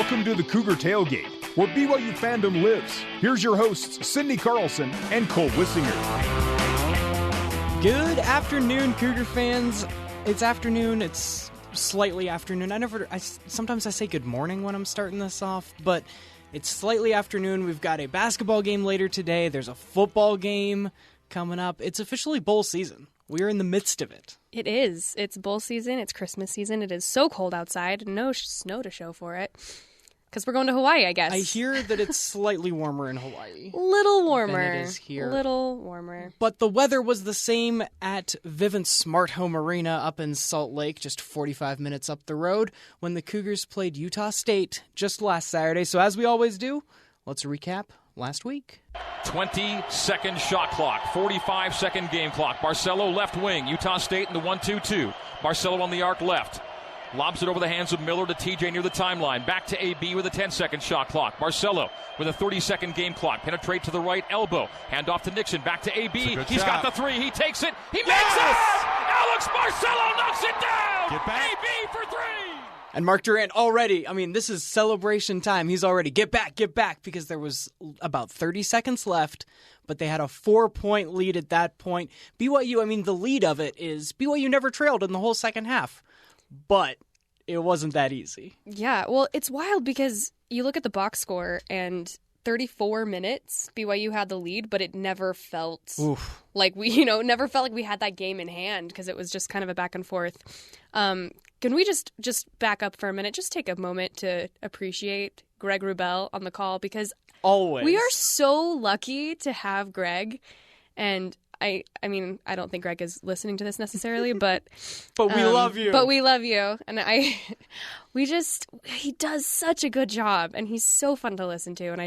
Welcome to the Cougar Tailgate, where BYU fandom lives. Here's your hosts, Cindy Carlson and Cole Wissinger. Good afternoon, Cougar fans. It's afternoon. It's slightly afternoon. Sometimes I say good morning when I'm starting this off, but it's slightly afternoon. We've got a basketball game later today. There's a football game coming up. It's officially bowl season. We are in the midst of it. It is. It's bowl season. It's Christmas season. It is so cold outside. No snow to show for it. Because we're going to Hawaii, I guess. I hear that it's slightly warmer in Hawaii. Little warmer. Than it is here. Little warmer. But the weather was the same at Vivint Smart Home Arena up in Salt Lake, just 45 minutes up the road, when the Cougars played Utah State just last Saturday. So as we always do, let's recap last week. 20-second shot clock, 45-second game clock. Barcelo left wing, Utah State in the 1-2-2. Barcelo on the arc left. Lobs it over the hands of Miller to TJ near the timeline. Back to AB with a 10-second shot clock. Barcelo with a 30-second game clock. Penetrate to the right elbow. Hand off to Nixon. Back to AB. He's got the three. He takes it. He makes it! Alex Barcelo knocks it down! Get back. AB for three! And Mark Durant already, this is celebration time. He's already, get back, because there was about 30 seconds left, but they had a 4-point lead at that point. BYU, the lead of it is BYU never trailed in the whole second half, but it wasn't that easy. Yeah, well, it's wild because you look at the box score and 34 minutes, BYU had the lead, but it never felt like never felt like we had that game in hand because it was just kind of a back and forth. Can we just back up for a minute? Just take a moment to appreciate Greg Wrubell on the call because always we are so lucky to have Greg. And I don't think Greg is listening to this necessarily, but but we love you. But we love you, and he does such a good job, and he's so fun to listen to, and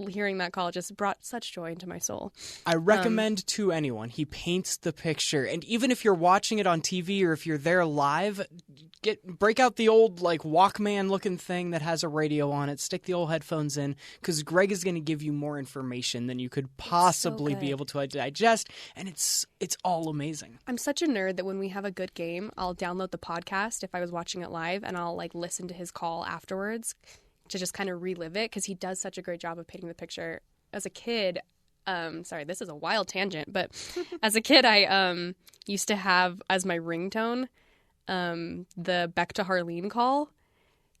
hearing that call just brought such joy into my soul. I recommend to anyone. He paints the picture. And even if you're watching it on TV or if you're there live, break out the old Walkman looking thing that has a radio on it. Stick the old headphones in because Greg is going to give you more information than you could possibly be able to digest. And it's all amazing. I'm such a nerd that when we have a good game, I'll download the podcast if I was watching it live and I'll listen to his call afterwards to just kind of relive it because he does such a great job of painting the picture. As a kid, sorry, this is a wild tangent, but as a kid, I used to have as my ringtone the Beck to Harleen call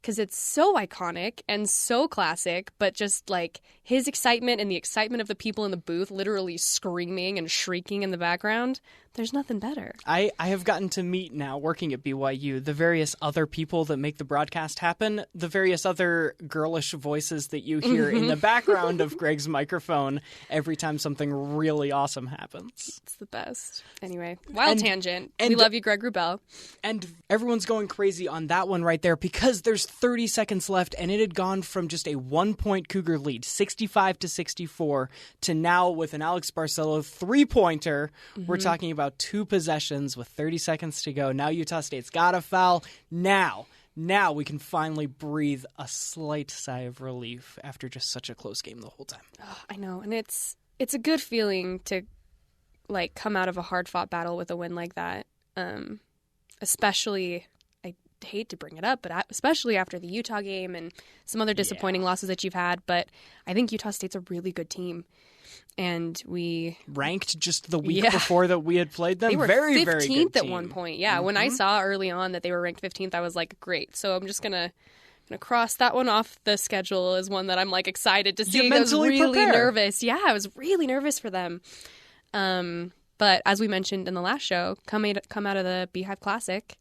because it's so iconic and so classic, but just his excitement and the excitement of the people in the booth literally screaming and shrieking in the background. There's nothing better. I have gotten to meet now, working at BYU, the various other people that make the broadcast happen, the various other girlish voices that you hear in the background of Greg's microphone every time something really awesome happens. It's the best. Anyway, wild tangent. We love you, Greg Wrubell. And everyone's going crazy on that one right there because there's 30 seconds left, and it had gone from just a 1-point Cougar lead, 65-64, to now with an Alex Barcelo 3-pointer. We're talking about 2 possessions with 30 seconds to go. Now Utah State's got a foul. Now we can finally breathe a slight sigh of relief after just such a close game the whole time. Oh, I know, and it's a good feeling to come out of a hard-fought battle with a win like that. Especially, I hate to bring it up, but especially after the Utah game and some other disappointing losses that you've had. But I think Utah State's a really good team. And we ranked just the week before that we had played them. They were very, 15th very good at team. one point. Yeah, when I saw early on that they were ranked 15th, I was like, great. So I'm just gonna cross that one off the schedule as one that I'm excited to see. I was really nervous. Yeah, I was really nervous for them. But as we mentioned in the last show, come out of the Beehive Classic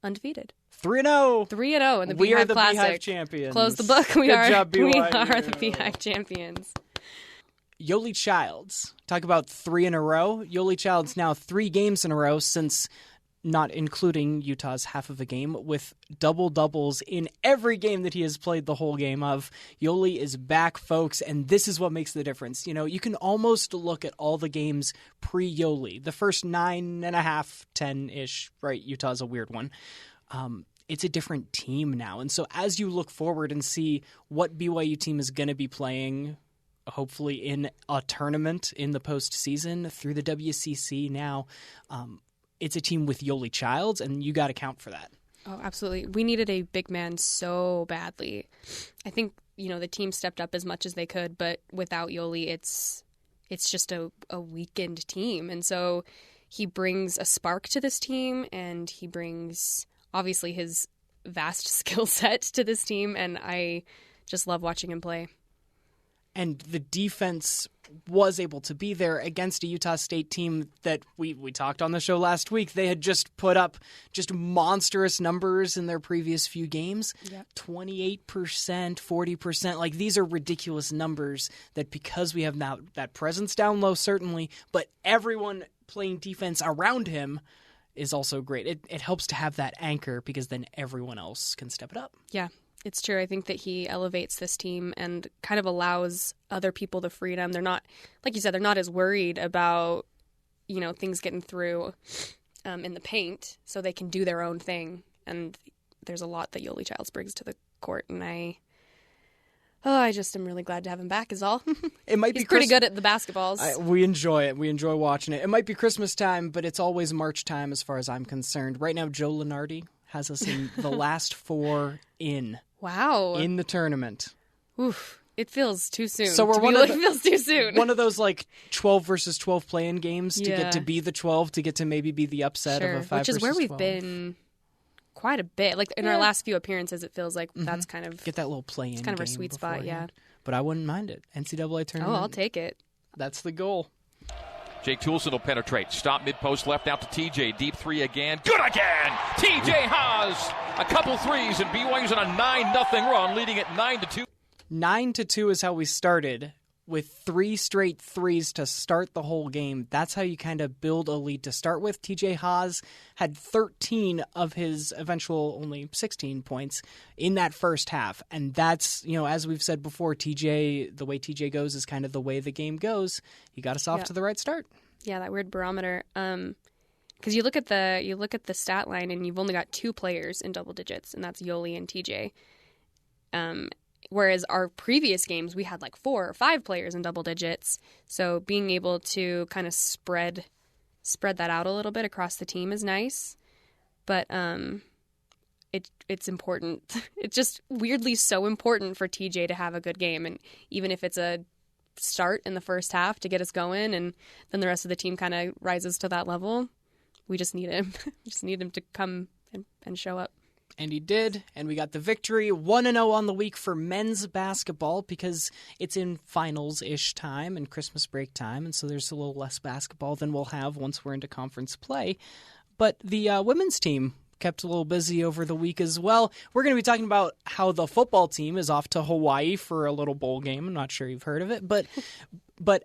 undefeated. 3-0. 3-0 in the We Beehive are the Classic. Beehive champions. Close the book. We Good are job, BYU. We are the Beehive champions. Yoli Childs. Talk about 3 in a row. Yoli Childs now 3 games in a row since not including Utah's half of a game with double-doubles in every game that he has played the whole game of. Yoli is back, folks, and this is what makes the difference. You can almost look at all the games pre-Yoli. The first 9.5, 10-ish, right? Utah's a weird one. It's a different team now. And so as you look forward and see what BYU team is going to be playing, hopefully in a tournament in the postseason through the WCC now, it's a team with Yoli Childs, and you got to count for that. Oh, absolutely. We needed a big man so badly. I think, the team stepped up as much as they could, but without Yoli, it's just a weakened team. And so he brings a spark to this team, and he brings, obviously, his vast skill set to this team, and I just love watching him play. And the defense was able to be there against a Utah State team that we talked on the show last week. They had just put up just monstrous numbers in their previous few games. Yep. 28%, 40%. Like, these are ridiculous numbers that, because we have now that presence down low, certainly, but everyone playing defense around him is also great. It helps to have that anchor, because then everyone else can step it up. Yeah. It's true. I think that he elevates this team and kind of allows other people the freedom. They're not, like you said, they're not as worried about, things getting through in the paint, so they can do their own thing. And there's a lot that Yoli Childs brings to the court, and I just am really glad to have him back is all. It might He's be pretty good at the basketballs. We enjoy it. We enjoy watching it. It might be Christmas time, but it's always March time as far as I'm concerned. Right now, Joe Lenardi has us in the last 4 in. Wow. In the tournament. Oof. It feels too soon. So we're it feels too soon. One of those 12 versus 12 play-in games to get to be the 12, to get to maybe be the upset of a 5 versus 12. Which is where we've been quite a bit. Like in our last few appearances, it feels like that's kind of... Get that little play-in game. It's kind of our sweet spot, yeah. But I wouldn't mind it. NCAA tournament. Oh, I'll take it. That's the goal. Jake Toulson will penetrate. Stop mid-post left out to TJ. Deep 3 again. Good again! TJ Haas! A couple threes, and BYU's on a 9-0 run, leading at 9-2. 9-2 is how we started, with 3 straight threes to start the whole game. That's how you kind of build a lead to start with. TJ Haas had 13 of his eventual only 16 points in that first half. And that's, as we've said before, TJ, the way TJ goes is kind of the way the game goes. He got us off to the right start. Yeah, that weird barometer. Because you look at the stat line, and you've only got 2 players in double digits, and that's Yoli and TJ. Whereas our previous games, we had 4 or 5 players in double digits. So being able to kind of spread that out a little bit across the team is nice. But it's important. It's just weirdly so important for TJ to have a good game. And even if it's a start in the first half to get us going, and then the rest of the team kind of rises to that level, we just need him. We just need him to come and show up. And he did, and we got the victory. 1-0 on the week for men's basketball, because it's in finals-ish time and Christmas break time, and so there's a little less basketball than we'll have once we're into conference play. But the women's team kept a little busy over the week as well. We're going to be talking about how the football team is off to Hawaii for a little bowl game. I'm not sure you've heard of it, but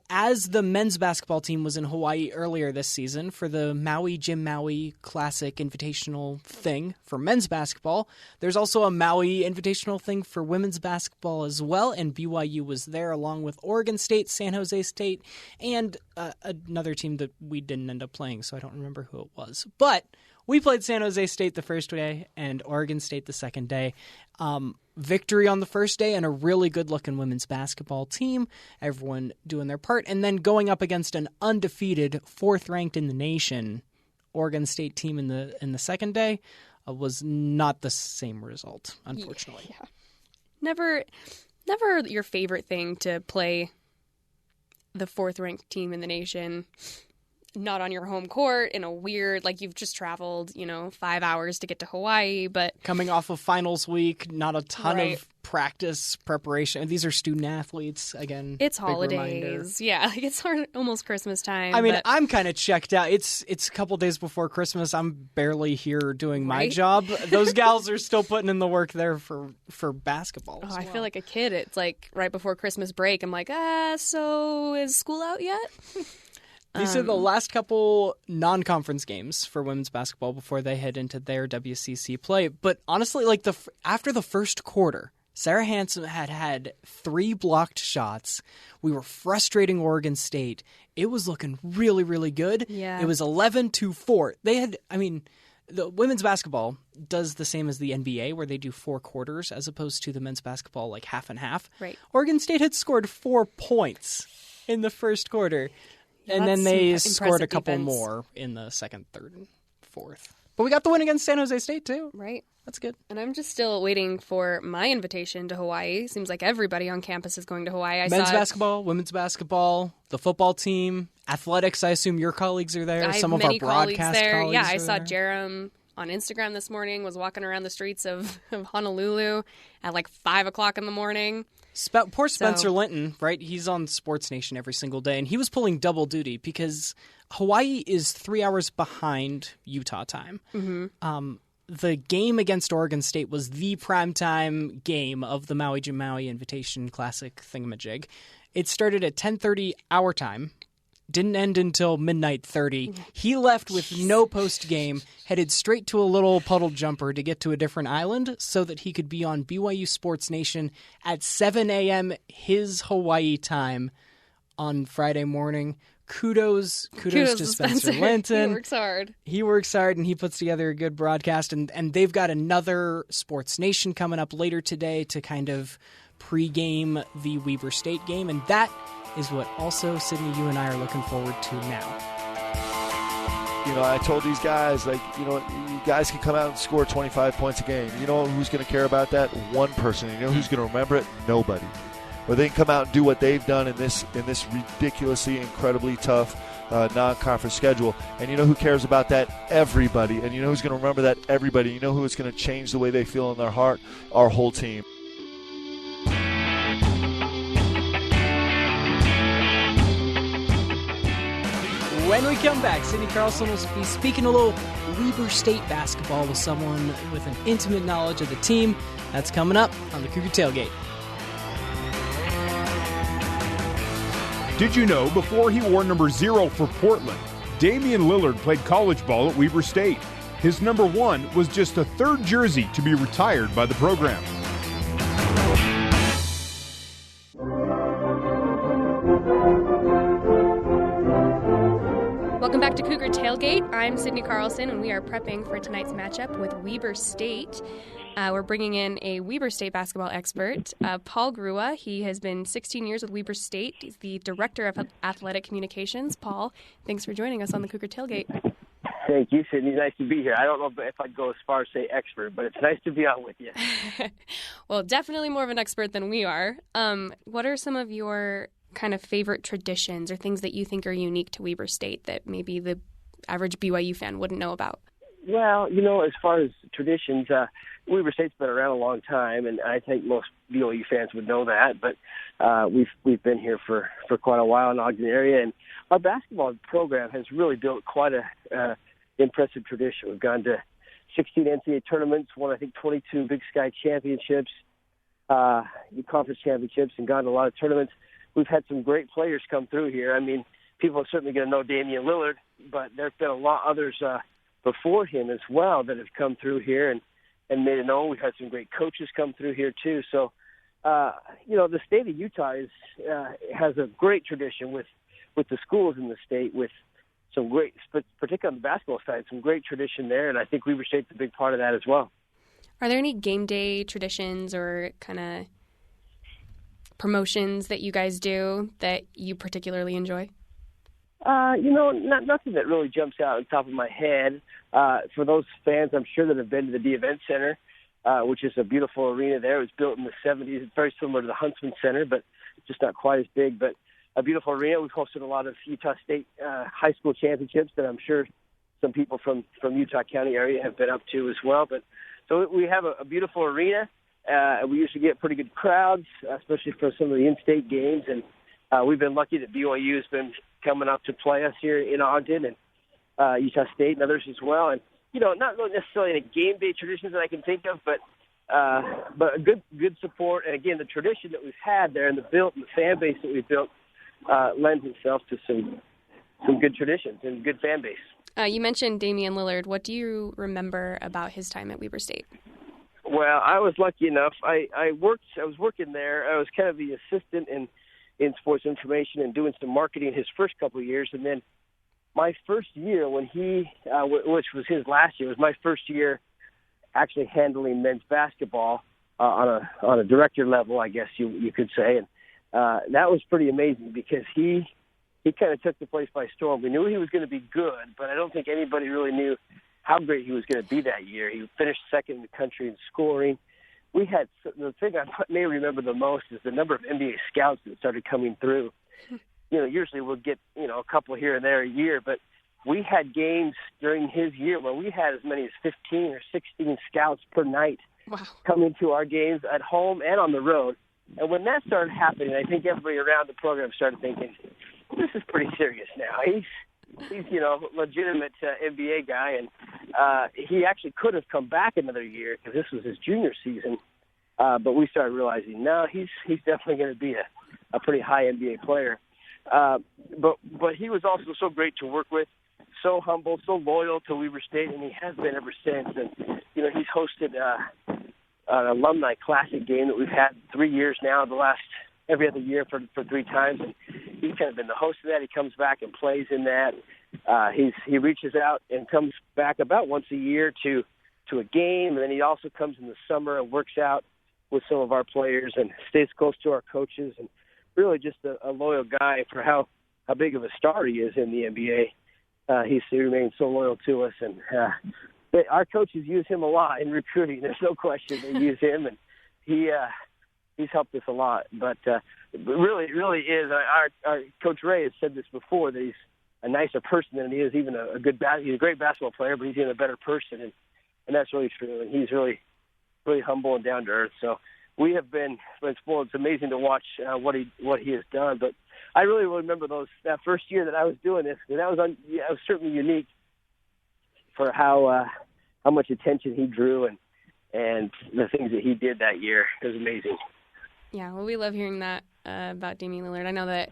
as the men's basketball team was in Hawaii earlier this season for the Jim Maui Classic Invitational thing for men's basketball, there's also a Maui Invitational thing for women's basketball as well, and BYU was there along with Oregon State, San Jose State, and another team that we didn't end up playing, so I don't remember who it was. But we played San Jose State the first day and Oregon State the second day. Victory on the first day and a really good-looking women's basketball team. Everyone doing their part. And then going up against an undefeated, 4th-ranked in the nation Oregon State team in the second day was not the same result, unfortunately. Yeah. Never your favorite thing to play the 4th-ranked team in the nation. Not on your home court in a weird, you've just traveled, 5 hours to get to Hawaii, but... Coming off of finals week, not a ton of practice preparation. These are student athletes, again. It's holidays. Yeah, it's almost Christmas time. I mean, I'm kind of checked out. It's a couple days before Christmas. I'm barely here doing my job. Those gals are still putting in the work there for basketball as well. I feel like a kid. It's right before Christmas break. I'm like, so is school out yet? These are the last couple non-conference games for women's basketball before they head into their WCC play. But honestly, after the first quarter, Sarah Hansen had 3 blocked shots. We were frustrating Oregon State. It was looking really, really good. Yeah. It was 11-4. The women's basketball does the same as the NBA, where they do 4 quarters, as opposed to the men's basketball, half and half. Right. Oregon State had scored 4 points in the first quarter. And then they scored a couple more in the second, third, and fourth. But we got the win against San Jose State, too. Right. That's good. And I'm just still waiting for my invitation to Hawaii. Seems like everybody on campus is going to Hawaii. Men's basketball, women's basketball, the football team, athletics. I assume your colleagues are there. I have Some of many our broadcast colleagues there. colleagues Yeah, I are saw there. Jerem on Instagram this morning, was walking around the streets of Honolulu at like 5 o'clock in the morning. Poor Spencer Linton, right? He's on Sports Nation every single day, and he was pulling double duty because Hawaii is 3 hours behind Utah time. Mm-hmm. The game against Oregon State was the primetime game of the Maui Invitation Classic thingamajig. It started at 10:30 our time, didn't end until midnight 30. He left with no post game, headed straight to a little puddle jumper to get to a different island so that he could be on BYU Sports Nation at 7 a.m. his Hawaii time on Friday morning. Kudos to Spencer Linton. He works hard, and he puts together a good broadcast. And they've got another Sports Nation coming up later today to kind of pregame the Weber State game. And that is what also, Sydney, you and I are looking forward to now. I told these guys, you guys can come out and score 25 points a game. You know who's going to care about that? One person. You know who's going to remember it? Nobody. Or they can come out and do what they've done in this ridiculously, incredibly tough non-conference schedule. And you know who cares about that? Everybody. And you know who's going to remember that? Everybody. You know who it's going to change the way they feel in their heart? Our whole team. When we come back, Sydney Carlson will be speaking a little Weber State basketball with someone with an intimate knowledge of the team. That's coming up on the Cougar Tailgate. Did you know before he wore number 0 for Portland, Damian Lillard played college ball at Weber State? His number 1 was just the third jersey to be retired by the program. Welcome back to Cougar Tailgate. I'm Sydney Carlson, and we are prepping for tonight's matchup with Weber State. We're bringing in a Weber State basketball expert, Paul Grua. He has been 16 years with Weber State. He's the Director of Athletic Communications. Paul, thanks for joining us on the Cougar Tailgate. Thank you, Sydney. Nice to be here. I don't know if I'd go as far as say expert, but it's nice to be on with you. Well, definitely more of an expert than we are. What are some of your kind of favorite traditions or things that you think are unique to Weber State that maybe the average BYU fan wouldn't know about? Well, as far as traditions, Weber State's been around a long time, and I think most BYU fans would know that. But we've been here for quite a while in the Ogden area, and our basketball program has really built quite a impressive tradition. We've gone to 16 NCAA tournaments, won I think 22 Big Sky championships, conference championships, and gone to a lot of tournaments. We've had some great players come through here. I mean, people are certainly going to know Damian Lillard, but there have been a lot others before him as well that have come through here and made it known. We've had some great coaches come through here too. So, the state of Utah has a great tradition with the schools in the state, with some great, particularly on the basketball side, some great tradition there, and I think Weber State's a big part of that as well. Are there any game day traditions or kind of promotions that you guys do that you particularly enjoy? Nothing that really jumps out on the top of my head. For those fans, I'm sure that have been to the D-Event Center, which is a beautiful arena there. It was built in the 70s. It's very similar to the Huntsman Center, but just not quite as big. But a beautiful arena. We've hosted a lot of Utah State high school championships that I'm sure some people from Utah County area have been up to as well. But so we have a beautiful arena. We usually get pretty good crowds, especially for some of the in-state games. And we've been lucky that BYU has been coming up to play us here in Ogden, and Utah State and others as well. And, not really necessarily any game day traditions that I can think of, but a good support. And, again, the tradition that we've had there and the fan base that we've built lends itself to some good traditions and good fan base. You mentioned Damian Lillard. What do you remember about his time at Weber State? Well, I was lucky enough. I was working there. I was kind of the assistant in sports information and doing some marketing his first couple of years. And then my first year when he, which was his last year, was my first year actually handling men's basketball on a director level, I guess you could say. And that was pretty amazing because he kind of took the place by storm. We knew he was going to be good, but I don't think anybody really knew how great he was going to be that year. He finished second in the country in scoring. We had the thing I may remember the most is the number of NBA scouts that started coming through. Usually we'll get a couple here and there a year, but we had games during his year where we had as many as 15 or 16 scouts per night coming to our games at home and on the road. And when that started happening, I think everybody around the program started thinking, this is pretty serious now. He's legitimate NBA guy, and he actually could have come back another year because this was his junior season. But we started realizing, no, he's definitely going to be a pretty high NBA player. But he was also so great to work with, so humble, so loyal to Weber State, and he has been ever since. And he's hosted an alumni classic game that we've had 3 years now, every other year for 3 times. And he's kind of been the host of that. He comes back and plays in that. He reaches out and comes back about once a year to a game, and then he also comes in the summer and works out with some of our players and stays close to our coaches, and really just a loyal guy for how big of a star he is in the NBA. He remains so loyal to us, and our coaches use him a lot in recruiting. There's no question they use him, and he's helped us a lot. But really is. Our Coach Ray has said this before, that he's a nicer person than he is even he's a great basketball player, but he's even a better person, and that's really true. And he's really humble and down to earth. So we have been spoiled. It's amazing to watch what he has done. But I really remember that first year that I was doing this. That was certainly unique for how much attention he drew and the things that he did that year. It was amazing. Yeah, well, we love hearing that about Damian Lillard. I know that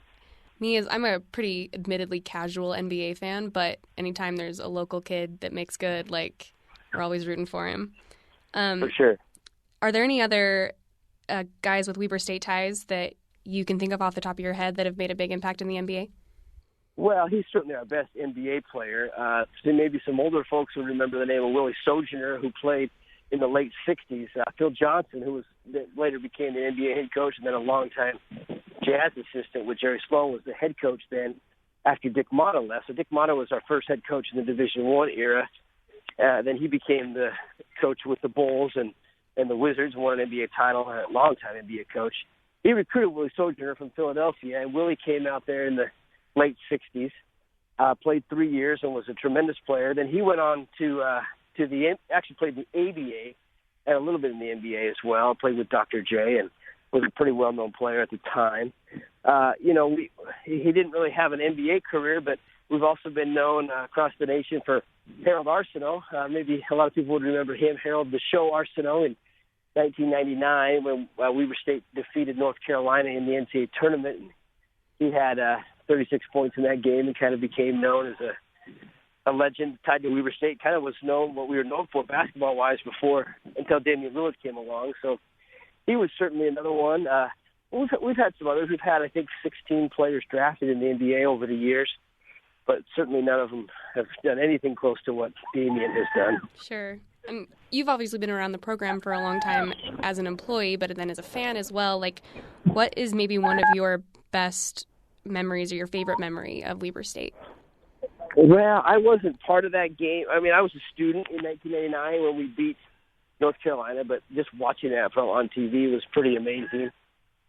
I'm a pretty admittedly casual NBA fan, but anytime there's a local kid that makes good, we're always rooting for him. For sure. Are there any other guys with Weber State ties that you can think of off the top of your head that have made a big impact in the NBA? Well, he's certainly our best NBA player. Maybe some older folks will remember the name of Willie Sojourner, who played in the late 60s. Phil Johnson, who later became the NBA head coach and then a longtime Jazz assistant with Jerry Sloan, was the head coach then after Dick Motta left. So Dick Motta was our first head coach in the Division I era. Then he became the coach with the Bulls and the Wizards, won an NBA title, and a longtime NBA coach. He recruited Willie Sojourner from Philadelphia, and Willie came out there in the late 60s, played 3 years and was a tremendous player. Then he went on to actually played the ABA and a little bit in the NBA as well, played with Dr. J and was a pretty well-known player at the time. He didn't really have an NBA career, but we've also been known across the nation for Harold Arsenault. Maybe a lot of people would remember him, Harold the Show Arsenault, in 1999 when Weber State defeated North Carolina in the NCAA tournament. And he had 36 points in that game and kind of became known as a legend tied to Weber State. Kind of was known what we were known for basketball-wise until Damian Lillard came along. So he was certainly another one. We've had some others. We've had, I think, 16 players drafted in the NBA over the years, but certainly none of them have done anything close to what Damian has done. Sure. And you've obviously been around the program for a long time as an employee, but then as a fan as well. What is maybe one of your best memories or your favorite memory of Weber State? Well, I wasn't part of that game. I mean, I was a student in 1989 when we beat North Carolina, but just watching that on TV was pretty amazing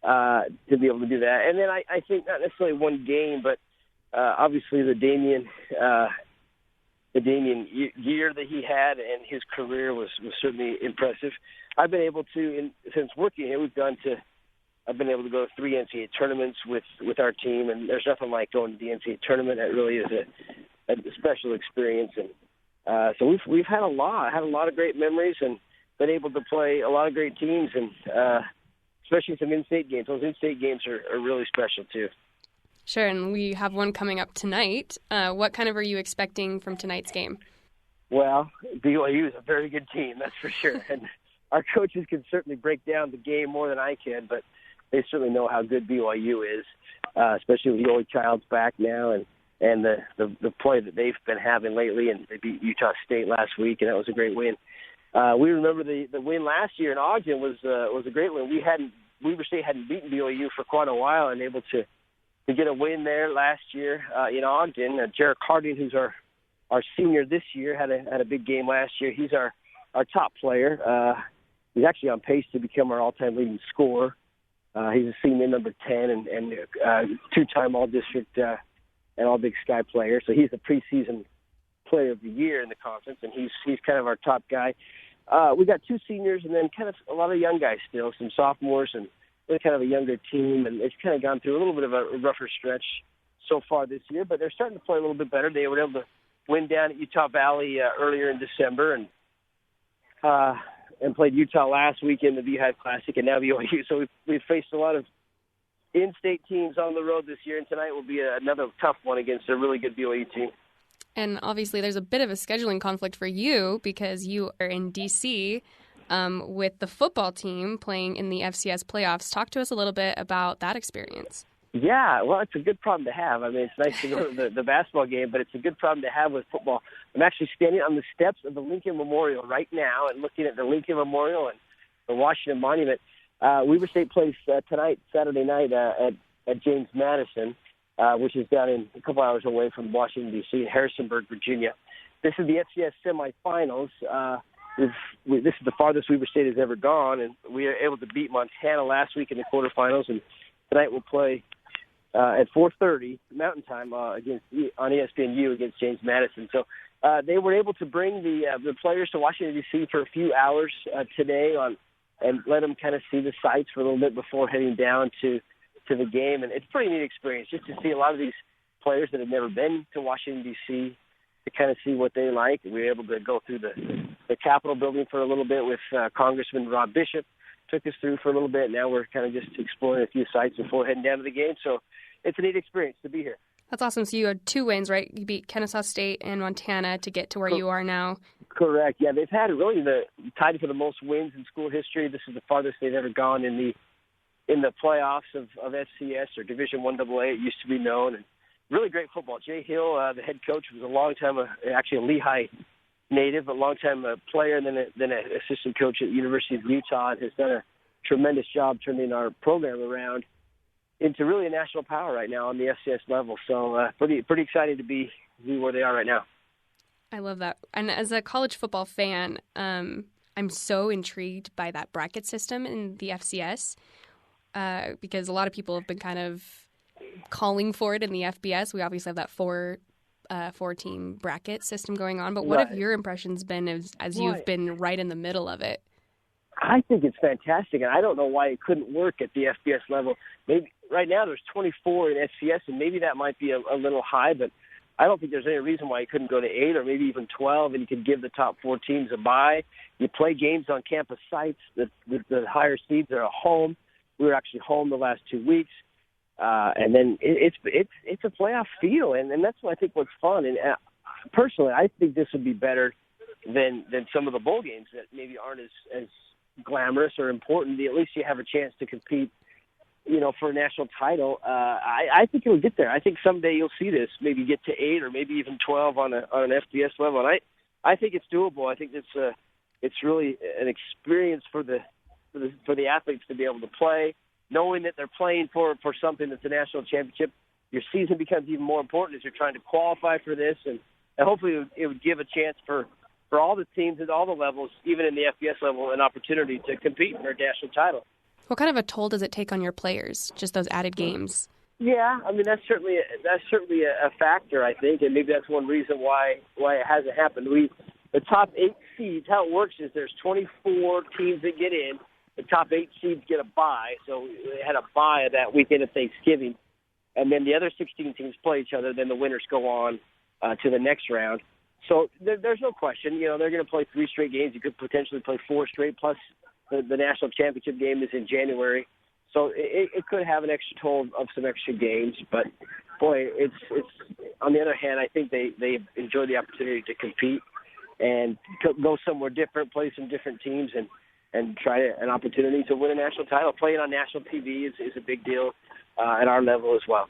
to be able to do that. And then I think not necessarily one game, but obviously the Damian year that he had and his career was certainly impressive. I've been able to, since working here, I've been able to go to 3 NCAA tournaments with our team, and there's nothing like going to the NCAA tournament. That really is a special experience. And so we've had a lot of great memories, and been able to play a lot of great teams, and especially some in-state games. Those in-state games are really special too. Sure, and we have one coming up tonight. What kind of are you expecting from tonight's game? Well, BYU is a very good team, that's for sure. And our coaches can certainly break down the game more than I can, but they certainly know how good BYU is, especially with Yoli Childs back now and the play that they've been having lately. And they beat Utah State last week, and that was a great win. We remember the win last year in Ogden was a great win. Weber State hadn't beaten BYU for quite a while, and able to get a win there last year in Ogden. Jarek Harding, who's our our senior this year, had a big game last year. He's our top player. He's actually on pace to become our all-time leading scorer. He's a senior, number 10, and two-time All-District and All-Big Sky player. So he's the preseason player of the year in the conference, and he's kind of our top guy. We got two seniors and then kind of a lot of young guys still, some sophomores, and really kind of a younger team. And it's kind of gone through a little bit of a rougher stretch so far this year, but they're starting to play a little bit better. They were able to win down at Utah Valley earlier in December, and played Utah last week in the Beehive Classic, and now BYU. So we've faced a lot of in-state teams on the road this year, and tonight will be another tough one against a really good BYU team. And obviously there's a bit of a scheduling conflict for you because you are in D.C. With the football team playing in the FCS playoffs. Talk to us a little bit about that experience. Yeah, well, it's a good problem to have. I mean, it's nice to go to the basketball game, but it's a good problem to have with football. I'm actually standing on the steps of the Lincoln Memorial right now and looking at the Lincoln Memorial and the Washington Monument. Weber State plays tonight, Saturday night, at James Madison, which is down in a couple hours away from Washington, D.C., in Harrisonburg, Virginia. This is the FCS semifinals. This is the farthest Weber State has ever gone, and we were able to beat Montana last week in the quarterfinals, and tonight we'll play at 4:30 Mountain Time on ESPNU against James Madison. So they were able to bring the players to Washington, D.C. for a few hours today and let them kind of see the sights for a little bit before heading down to the game. And it's a pretty neat experience just to see a lot of these players that have never been to Washington, D.C., to kind of see what they like. We were able to go through the Capitol building for a little bit with Congressman Rob Bishop. Took us through for a little bit. Now we're kind of just exploring a few sites before heading down to the game. So it's a neat experience to be here. That's awesome. So you had 2 wins, right? You beat Kennesaw State and Montana to get to where you are now. Correct. Yeah, they've had really tied for the most wins in school history. This is the farthest they've ever gone in the playoffs of FCS or Division I AA. It used to be known. And really great football. Jay Hill, the head coach, was a long time, actually a Lehigh native, a long-time player, and then an assistant coach at the University of Utah, and has done a tremendous job turning our program around into really a national power right now on the FCS level. So pretty excited to be where they are right now. I love that. And as a college football fan, I'm so intrigued by that bracket system in the FCS because a lot of people have been kind of calling for it in the FBS. We obviously have that four-team bracket system going on. But what have your impressions been as you've been right in the middle of it? I think it's fantastic, and I don't know why it couldn't work at the FBS level. Maybe right now there's 24 in FCS, and maybe that might be a little high, but I don't think there's any reason why it couldn't go to 8 or maybe even 12, and you could give the top 4 teams a bye. You play games on campus sites. The higher seeds are at home. We were actually home the last 2 weeks. And then it's a playoff feel, and that's what I think what's fun. And personally, I think this would be better than some of the bowl games that maybe aren't as glamorous or important. At least you have a chance to compete, for a national title. I think it'll get there. I think someday you'll see this maybe get to 8 or maybe even 12 on an FBS level. And I think it's doable. I think it's really an experience for the athletes to be able to play, knowing that they're playing for something that's a national championship. Your season becomes even more important as you're trying to qualify for this, and hopefully it would give a chance for all the teams at all the levels, even in the FBS level, an opportunity to compete for a national title. What kind of a toll does it take on your players, just those added games? Yeah, I mean, that's certainly a factor, I think, and maybe that's one reason why it hasn't happened. The top 8 seeds, how it works is there's 24 teams that get in. The top 8 seeds get a bye, so they had a bye that weekend of Thanksgiving. And then the other 16 teams play each other. Then the winners go on to the next round. So there's no question. They're going to play 3 straight games. You could potentially play 4 straight, plus the national championship game is in January. So it could have an extra toll of some extra games. But, boy, it's on the other hand, I think they enjoy the opportunity to compete and go somewhere different, play some different teams, and try an opportunity to win a national title. Playing on national TV is a big deal at our level as well.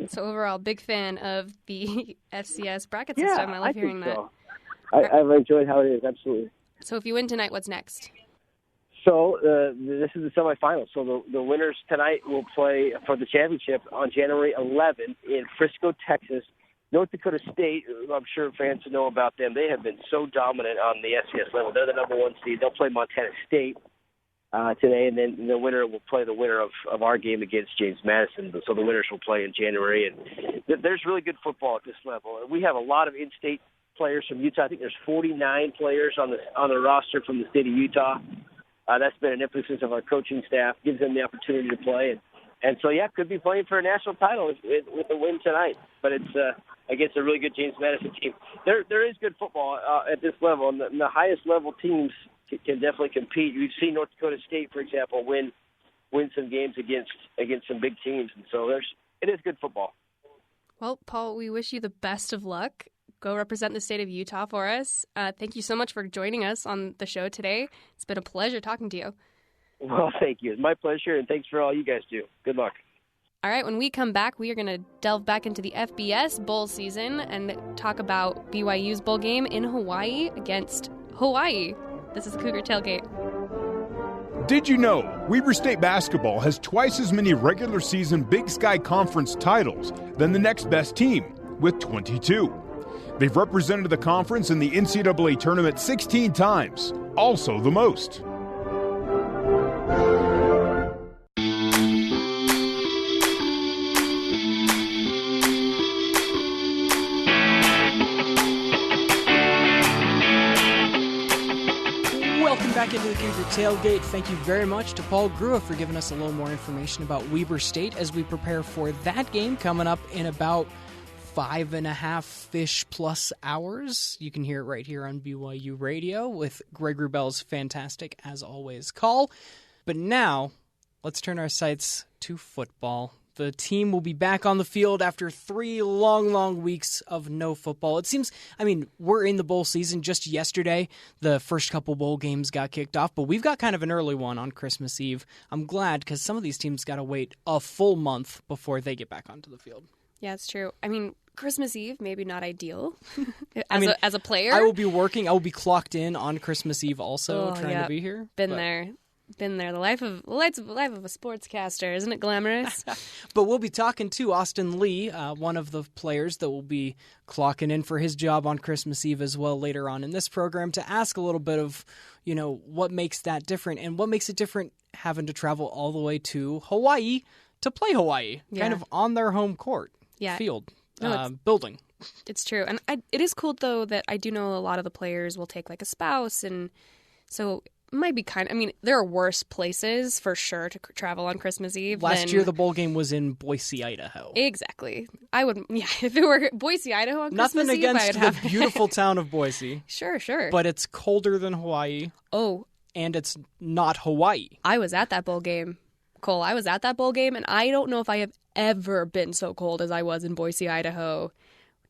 So overall, big fan of the FCS bracket system. I love hearing that. I've enjoyed how it is, absolutely. So if you win tonight, what's next? So this is the semifinals. So the winners tonight will play for the championship on January 11th in Frisco, Texas. North Dakota State, I'm sure fans know about them. They have been so dominant on the FCS level. They're the number 1 seed. They'll play Montana State today, and then the winner will play the winner of our game against James Madison. So the winners will play in January. And there's really good football at this level. We have a lot of in-state players from Utah. I think there's 49 players on the roster from the state of Utah. That's been an emphasis of our coaching staff, gives them the opportunity to play. And so, yeah, could be playing for a national title with a win tonight. But it's against a really good James Madison team. There is good football at this level, and the highest level teams can definitely compete. We've seen North Dakota State, for example, win some games against some big teams. And so it is good football. Well, Paul, we wish you the best of luck. Go represent the state of Utah for us. Thank you so much for joining us on the show today. It's been a pleasure talking to you. Well, thank you. It's my pleasure, and thanks for all you guys do. Good luck. All right, when we come back, we are going to delve back into the FBS bowl season and talk about BYU's bowl game in Hawaii against Hawaii. This is the Cougar Tailgate. Did you know Weber State basketball has twice as many regular season Big Sky Conference titles than the next best team, with 22. They've represented the conference in the NCAA tournament 16 times, also the most. Back into the Cougar Tailgate. Thank you very much to Paul Grua for giving us a little more information about Weber State as we prepare for that game coming up in about 5.5-ish plus hours. You can hear it right here on BYU Radio with Greg Wrubell's fantastic, as always, call. But now, let's turn our sights to football. The team will be back on the field after 3 long weeks of no football. It seems, we're in the bowl season. Just yesterday, the first couple bowl games got kicked off, but we've got kind of an early one on Christmas Eve. I'm glad because some of these teams got to wait a full month before they get back onto the field. Yeah, it's true. Christmas Eve, maybe not ideal as a player. I will be working. I will be clocked in on Christmas Eve also, trying to be here. Been there. The life of a sportscaster, isn't it glamorous? But we'll be talking to Austin Lee, one of the players that will be clocking in for his job on Christmas Eve as well later on in this program, to ask a little bit of, what makes that different and what makes it different having to travel all the way to Hawaii to play Hawaii, kind of on their home court, field, building. It's true. And it is cool, though, that I do know a lot of the players will take like a spouse, and so might be there are worse places for sure to travel on Christmas Eve. Last year, the bowl game was in Boise, Idaho. Exactly. I would, if it were Boise, Idaho on Christmas Eve. Nothing against the beautiful town of Boise. Sure. But it's colder than Hawaii. Oh. And it's not Hawaii. I was at that bowl game, Cole. I was at that bowl game, and I don't know if I have ever been so cold as I was in Boise, Idaho,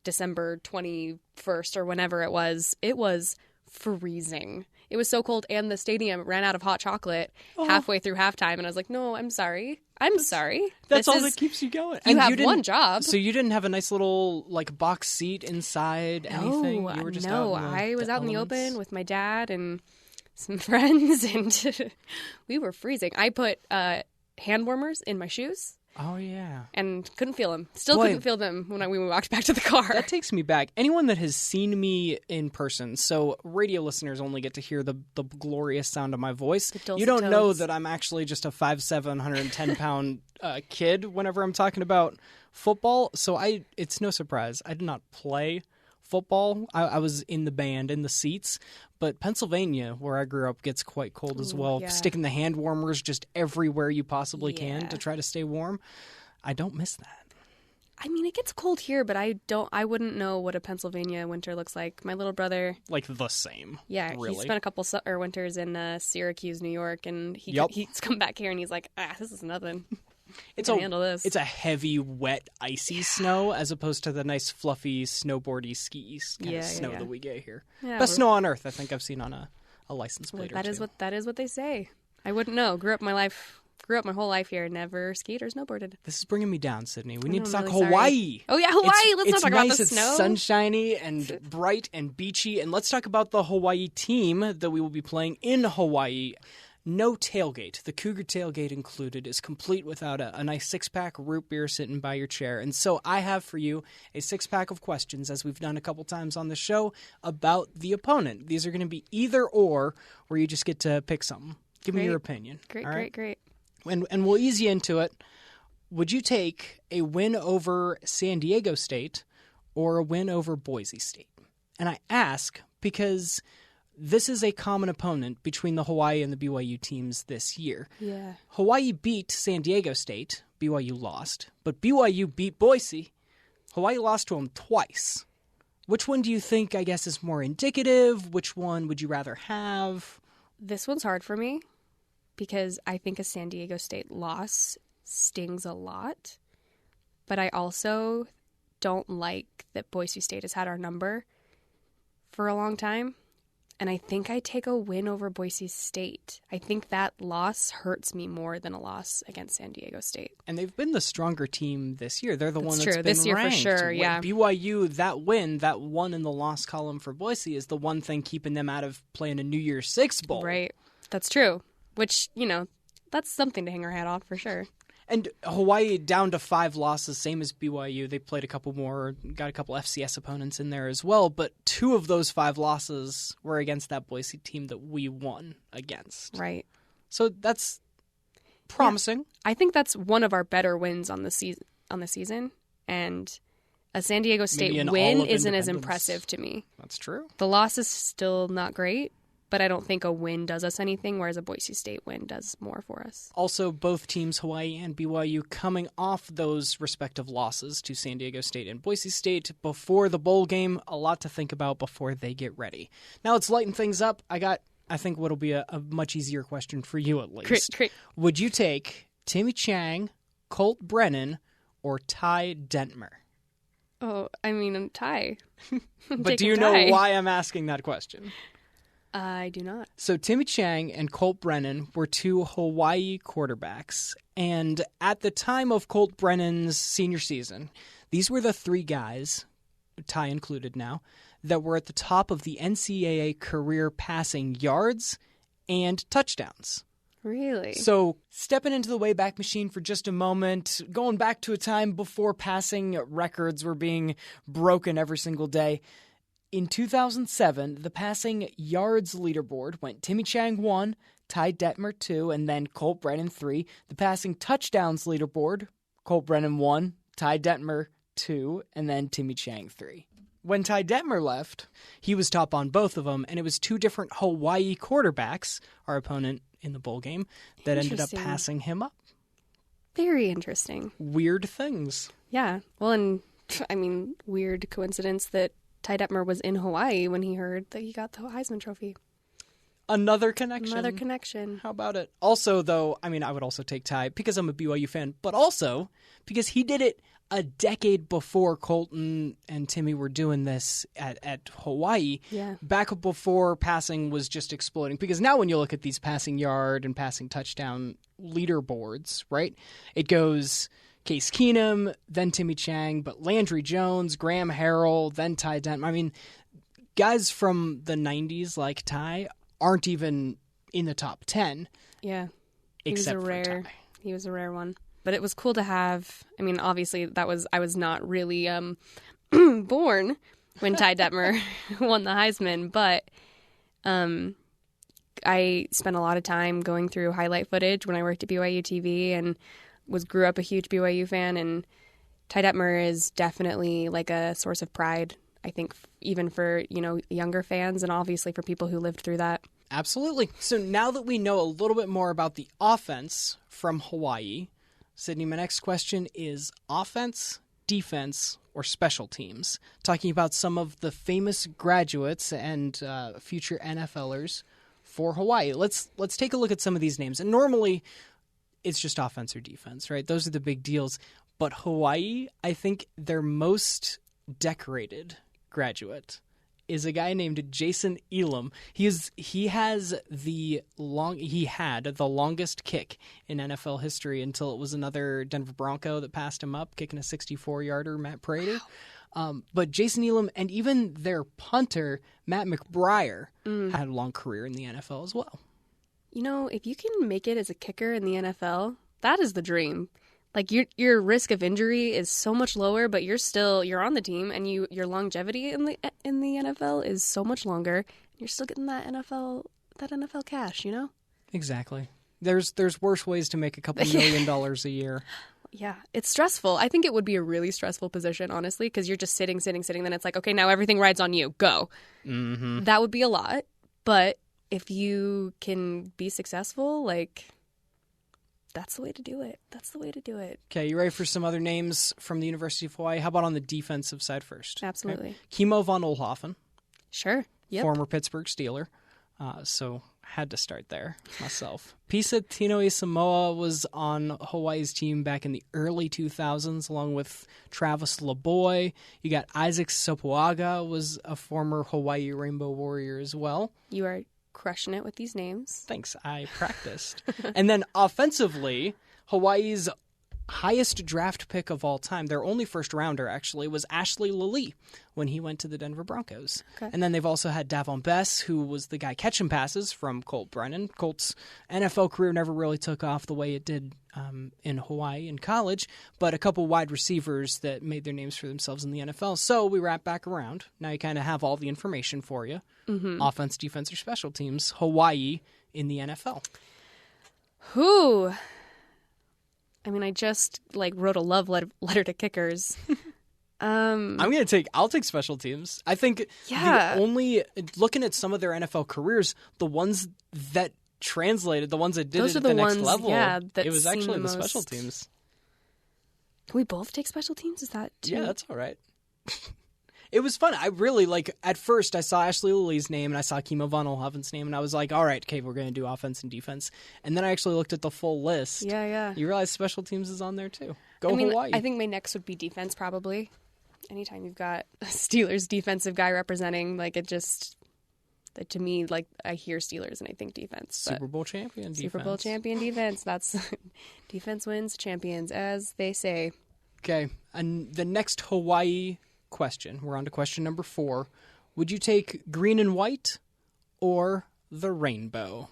December 21st or whenever it was. It was freezing. It was so cold, and the stadium ran out of hot chocolate halfway through halftime, and I was like, no, I'm sorry. That's all that keeps you going. You have one job. So you didn't have a nice little, box seat inside anything? You were just I was out in the open with my dad and some friends, and we were freezing. I put hand warmers in my shoes. Oh, yeah. And couldn't feel them. Couldn't feel them when we walked back to the car. That takes me back. Anyone that has seen me in person, so radio listeners only get to hear the glorious sound of my voice. You don't know that I'm actually just a 5'7", 110-pound kid whenever I'm talking about football. So it's no surprise. I did not play football. I was in the band, in the seats. But Pennsylvania, where I grew up, gets quite cold as well. Yeah. Sticking the hand warmers just everywhere you possibly can to try to stay warm. I don't miss that. It gets cold here, but I wouldn't know what a Pennsylvania winter looks like. My little brother, the same. Yeah, really. He spent a couple winters in Syracuse, New York, and he's come back here and he's like, this is nothing. Handle this. It's a heavy, wet, icy snow as opposed to the nice, fluffy, snowboardy, ski kind of snow that we get here. Yeah, best snow on earth, I think I've seen on a license plate. That is what they say. I wouldn't know. Grew up my whole life here. Never skied or snowboarded. This is bringing me down, Sydney. We need to talk Hawaii. Oh yeah, Hawaii. Let's not talk about the snow. It's sunshiny and bright and beachy, and let's talk about the Hawaii team that we will be playing in Hawaii no tailgate. The Cougar tailgate included is complete without a nice 6-pack root beer sitting by your chair. And so I have for you a 6-pack of questions, as we've done a couple times on the show, about the opponent. These are going to be either or, where you just get to pick something. Give me your opinion. Great. And we'll ease you into it. Would you take a win over San Diego State or a win over Boise State? And I ask because this is a common opponent between the Hawaii and the BYU teams this year. Yeah. Hawaii beat San Diego State. BYU lost. But BYU beat Boise. Hawaii lost to them twice. Which one do you think, I guess, is more indicative? Which one would you rather have? This one's hard for me because I think a San Diego State loss stings a lot. But I also don't like that Boise State has had our number for a long time. And I think I take a win over Boise State. I think that loss hurts me more than a loss against San Diego State. And they've been the stronger team this year. They're the one that's true. been This year ranked. for sure, yeah. BYU, that one in the loss column for Boise is the one thing keeping them out of playing a New Year's Six bowl. Right. That's true. Which, that's something to hang our hat on for sure. And Hawaii down to 5 losses, same as BYU. They played a couple more, got a couple FCS opponents in there as well. But 2 of those 5 losses were against that Boise team that we won against. Right. So that's promising. Yeah. I think that's one of our better wins on the season. And a San Diego State win isn't as impressive to me. That's true. The loss is still not great. But I don't think a win does us anything, whereas a Boise State win does more for us. Also, both teams, Hawaii and BYU, coming off those respective losses to San Diego State and Boise State before the bowl game. A lot to think about before they get ready. Now let's lighten things up. I think what'll be a much easier question for you at least. Great. Would you take Timmy Chang, Colt Brennan, or Ty Detmer? Oh, I mean, Ty. But do you know why I'm asking that question? I do not. So Timmy Chang and Colt Brennan were 2 Hawaii quarterbacks. And at the time of Colt Brennan's senior season, these were the 3 guys, Ty included now, that were at the top of the NCAA career passing yards and touchdowns. Really? So stepping into the Wayback Machine for just a moment, going back to a time before passing records were being broken every single day. In 2007, the passing yards leaderboard went Timmy Chang 1, Ty Detmer 2, and then Colt Brennan 3. The passing touchdowns leaderboard, Colt Brennan 1, Ty Detmer 2, and then Timmy Chang 3. When Ty Detmer left, he was top on both of them, and it was 2 different Hawaii quarterbacks, our opponent in the bowl game, that ended up passing him up. Very interesting. Weird things. Yeah. Well, and I mean, weird coincidence that Ty Detmer was in Hawaii when he heard that he got the Heisman Trophy. Another connection. How about it? Also, though, I mean, I would also take Ty because I'm a BYU fan, but also because he did it a decade before Colton and Timmy were doing this at Hawaii. Yeah. Back before passing was just exploding. Because now when you look at these passing yard and passing touchdown leaderboards, right, it goes Case Keenum, then Timmy Chang, but Landry Jones, Graham Harrell, then Ty Detmer. I mean, guys from the 90s like Ty aren't even in the top 10. Yeah. Except for Ty. He was a rare one. But it was cool to have. I mean, obviously, I was not really born when Ty Detmer won the Heisman, but I spent a lot of time going through highlight footage when I worked at BYUtv and grew up a huge BYU fan, and Ty Detmer is definitely like a source of pride, I think, even for, younger fans and obviously for people who lived through that. Absolutely. So now that we know a little bit more about the offense from Hawaii, Sydney, my next question is offense, defense, or special teams? Talking about some of the famous graduates and future NFLers for Hawaii. Let's take a look at some of these names. And normally it's just offense or defense, right? Those are the big deals. But Hawaii, I think their most decorated graduate is a guy named Jason Elam. He had the longest kick in NFL history until it was another Denver Bronco that passed him up, kicking a 64-yarder, Matt Prater. But Jason Elam and even their punter, Matt McBriar, had a long career in the NFL as well. if you can make it as a kicker in the NFL, that is the dream. Like your risk of injury is so much lower, but you're on the team, and your longevity in the NFL is so much longer. You're still getting that NFL cash, Exactly. There's worse ways to make a couple $1 million a year. Yeah, it's stressful. I think it would be a really stressful position, honestly, because you're just sitting. Then it's like, okay, now everything rides on you. Go. Mm-hmm. That would be a lot. But if you can be successful, that's the way to do it. Okay, you ready for some other names from the University of Hawaii? How about on the defensive side first? Absolutely. Okay. Kimo von Oelhoffen. Sure. Yep. Former Pittsburgh Steeler. So had to start there myself. Pisa Tinoi Samoa was on Hawaii's team back in the early 2000s, along with Travis LeBoy. You got Isaac Sopoaga, was a former Hawaii Rainbow Warrior as well. You are crushing it with these names. Thanks, I practiced. And then offensively, Hawaii's highest draft pick of all time, their only first rounder actually, was Ashley Lilly when he went to the Denver Broncos. Okay. And then they've also had Davon Bess, who was the guy catching passes from Colt Brennan. Colt's NFL career never really took off the way it did in Hawaii in college, but a couple wide receivers that made their names for themselves in the NFL. So we wrap back around. Now you kind of have all the information for you. Mm-hmm. Offense, defense, or special teams. Hawaii in the NFL. Whew. I mean, I just wrote a love letter to kickers. I'll take special teams. I think looking at some of their NFL careers, the ones that translated, the ones that did it at the next level, it was actually the special teams. Can we both take special teams? Is that too? Yeah, that's all right. It was fun. I really, at first I saw Ashley Lilly's name and I saw Kimo von Oelhoffen's name and I was like, all right, okay, we're going to do offense and defense. And then I actually looked at the full list. Yeah. You realize special teams is on there too. Hawaii. I think my next would be defense probably. Anytime you've got a Steelers defensive guy representing, to me, I hear Steelers and I think defense. Super Bowl champion defense. Super Bowl champion defense. That's defense wins champions, as they say. Okay, and the next Hawaii question. We're on to question number 4. Would you take green and white or the rainbow?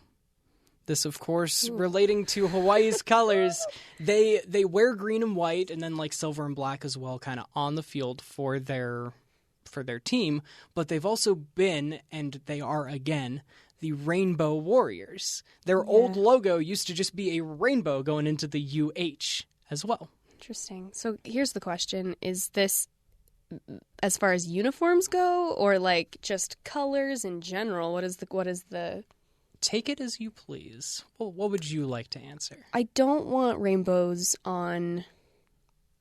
This, of course, relating to Hawaii's colors. They wear green and white and then silver and black as well, kind of on the field for their team. But they've also been, and they are again, the Rainbow Warriors. Their old logo used to just be a rainbow going into the UH as well. Interesting. So here's the question: is this as far as uniforms go, or just colors in general? What is the Take it as you please. Well, what would you like to answer? I don't want rainbows on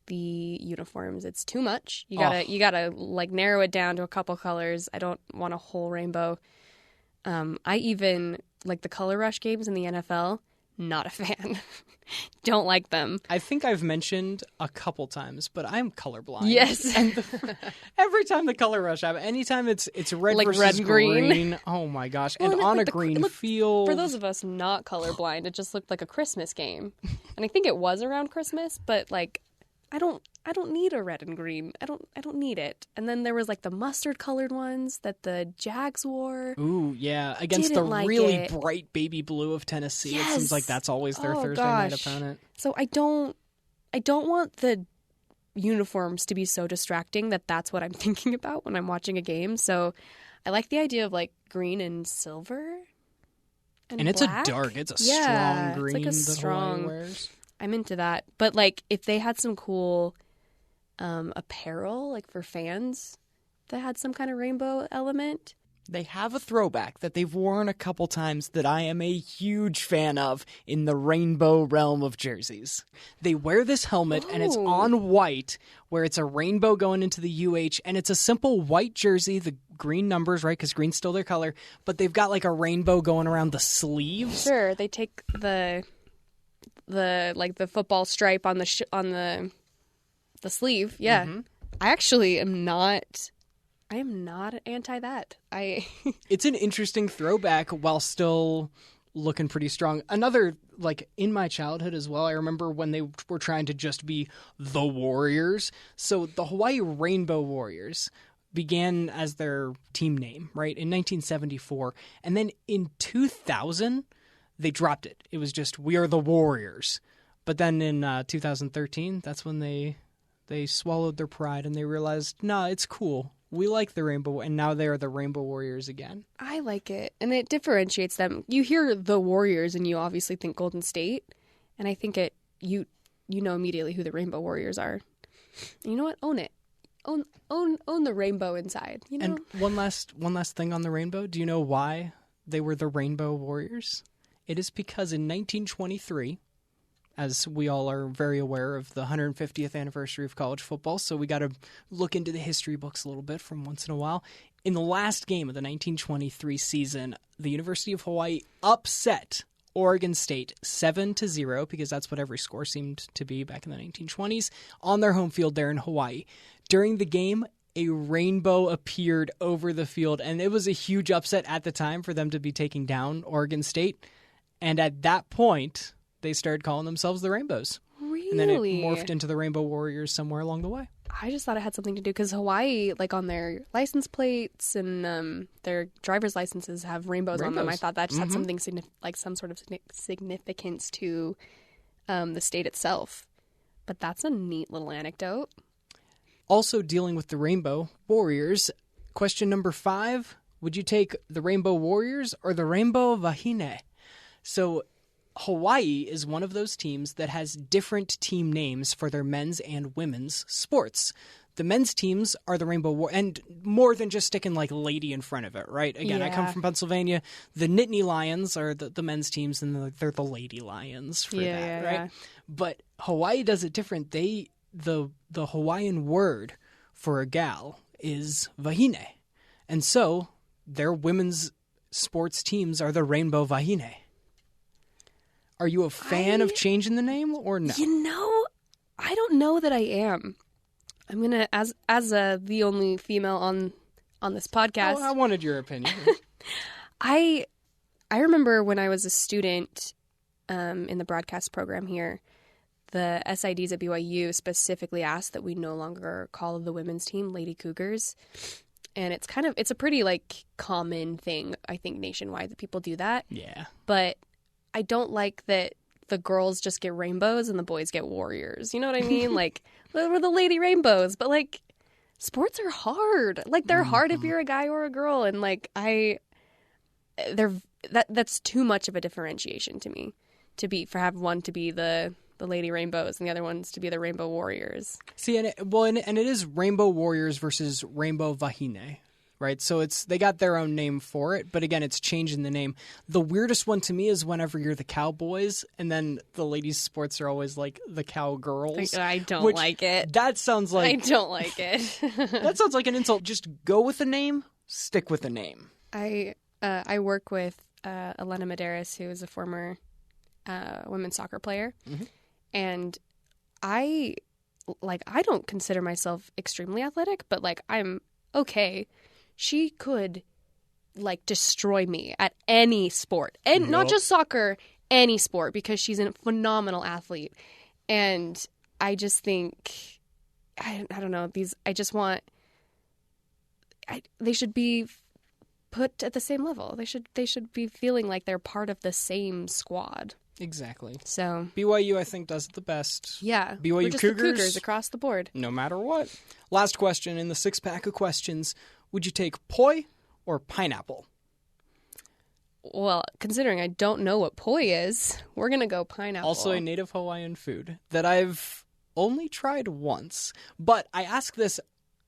the uniforms. It's too much. You gotta narrow it down to a couple colors. I don't want a whole rainbow. I even the Color Rush games in the NFL. Not a fan. Don't like them. I think I've mentioned a couple times, but I'm colorblind. Yes. And every time the Color Rush happens, anytime it's red versus red and green. Oh my gosh. Well, and on a green field. For those of us not colorblind, it just looked like a Christmas game. And I think it was around Christmas, but I don't need a red and green. I don't need it. And then there was the mustard colored ones that the Jags wore. Ooh, yeah, against Didn't the really bright baby blue of Tennessee. Yes. It seems like that's always their Thursday night opponent. So I don't want the uniforms to be so distracting that that's what I'm thinking about when I'm watching a game. So I like the idea of green and silver and it's black. it's a strong green it's that Hawaii wears. I'm into that. But if they had some cool apparel for fans that had some kind of rainbow element. They have a throwback that they've worn a couple times that I am a huge fan of in the rainbow realm of jerseys. They wear this helmet and it's on white where it's a rainbow going into the UH and it's a simple white jersey, the green numbers, right? Because green's still their color, but they've got a rainbow going around the sleeves. Sure, they take the football stripe on the sleeve. Yeah. Mm-hmm. I actually am not anti that. It's an interesting throwback while still looking pretty strong. Another in my childhood as well, I remember when they were trying to just be the Warriors. So the Hawaii Rainbow Warriors began as their team name, right, in 1974. And then in 2000, they dropped it. It was just, we are the Warriors. But then in 2013, that's when they swallowed their pride and they realized, no, it's cool. We like the rainbow, and now they are the Rainbow Warriors again. I like it, and it differentiates them. You hear the Warriors, and you obviously think Golden State, and I think you know immediately who the Rainbow Warriors are. And you know what? Own it. Own the rainbow inside. You know. And one last thing on the rainbow. Do you know why they were the Rainbow Warriors? It is because in 1923. As we all are very aware of the 150th anniversary of college football, so we got to look into the history books a little bit from once in a while. In the last game of the 1923 season, the University of Hawaii upset Oregon State 7-0, because that's what every score seemed to be back in the 1920s, on their home field there in Hawaii. During the game, a rainbow appeared over the field, and it was a huge upset at the time for them to be taking down Oregon State. And at that point, they started calling themselves the Rainbows. Really? And then it morphed into the Rainbow Warriors somewhere along the way. I just thought it had something to do because Hawaii, like on their license plates and their driver's licenses have rainbows on them. I thought that just had something like some sort of significance to the state itself. But that's a neat little anecdote. Also dealing with the Rainbow Warriors, question number 5, would you take the Rainbow Warriors or the Rainbow Wahine? So Hawaii is one of those teams that has different team names for their men's and women's sports. The men's teams are the Rainbow War, and more than just sticking like lady in front of it, right? Again, I come from Pennsylvania. The Nittany Lions are the men's teams, and they're the Lady Lions for that, right? Yeah. But Hawaii does it different. The Hawaiian word for a gal is wahine, and so their women's sports teams are the Rainbow Wahine. Are you a fan of changing the name or no? You know, I don't know that I am. I'm gonna, as the only female on this podcast. I wanted your opinion. I remember when I was a student in the broadcast program here, the SIDs at BYU specifically asked that we no longer call the women's team Lady Cougars. And it's a pretty like common thing, I think, nationwide that people do that. Yeah. But I don't like that the girls just get rainbows and the boys get warriors. You know what I mean? Like, we're the Lady Rainbows. But, like, sports are hard. Like, they're hard if you're a guy or a girl. And, like, that's too much of a differentiation to me. Have one to be the Lady Rainbows and the other ones to be the Rainbow Warriors. See, and it is Rainbow Warriors versus Rainbow Wahine. Right, so they got their own name for it, but again, it's changing the name. The weirdest one to me is whenever you're the Cowboys, and then the ladies' sports are always like the Cowgirls. I don't like it. That sounds like I don't like it. That sounds like an insult. Just go with the name, stick with the name. I work with Elena Medeiros, who is a former women's soccer player, and I don't consider myself extremely athletic, but like I'm okay. She could, like, destroy me at any sport. And not just soccer, any sport, because she's a phenomenal athlete. And I just think, I don't know, they should be put at the same level. They should be feeling like they're part of the same squad. Exactly. So BYU, I think, does it the best. Yeah. BYU we're just Cougars, the Cougars across the board. No matter what. Last question in the 6-pack of questions. Would you take poi or pineapple? Well, considering I don't know what poi is, we're going to go pineapple. Also a native Hawaiian food that I've only tried once. But I ask this,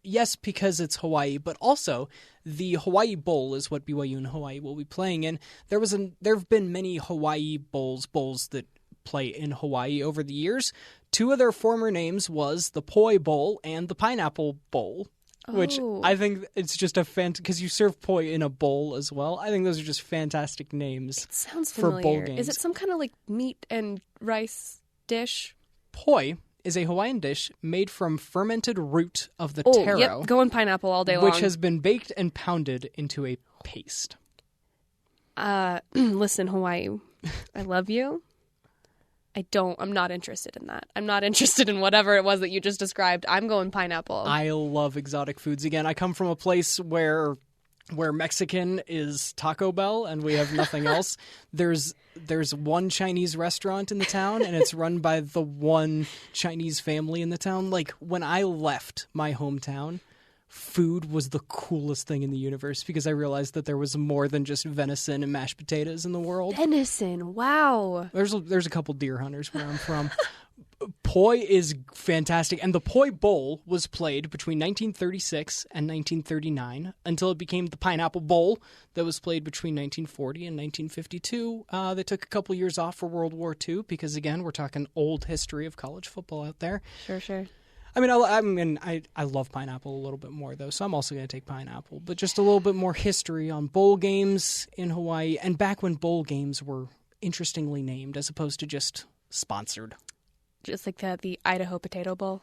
yes, because it's Hawaii, but also the Hawaii Bowl is what BYU and Hawaii will be playing in. There have been many Hawaii bowls that play in Hawaii over the years. 2 of their former names was the Poi Bowl and the Pineapple Bowl. Which I think it's just because you serve poi in a bowl as well. I think those are just fantastic names. It sounds for familiar. bowl games. Is it some kind of like meat and rice dish? Poi is a Hawaiian dish made from fermented root of the taro. Yep, going pineapple all day long. Which has been baked and pounded into a paste. Listen, Hawaii, I love you. I'm not interested in that. I'm not interested in whatever it was that you just described. I'm going pineapple. I love exotic foods. Again, I come from a place where where Mexican is Taco Bell and we have nothing else. There's one Chinese restaurant in the town, and it's run by the one Chinese family in the town. Like, when I left my hometown, food was the coolest thing in the universe because I realized that there was more than just venison and mashed potatoes in the world. Venison, wow. There's a couple deer hunters where I'm from. Poi is fantastic, and the Poi Bowl was played between 1936 and 1939 until it became the Pineapple Bowl that was played between 1940 and 1952. They took a couple years off for World War II because, again, we're talking old history of college football out there. Sure. I love pineapple a little bit more, though, so I'm also going to take pineapple. But just a little bit more history on bowl games in Hawaii, and back when bowl games were interestingly named as opposed to just sponsored. Just like the Idaho Potato Bowl.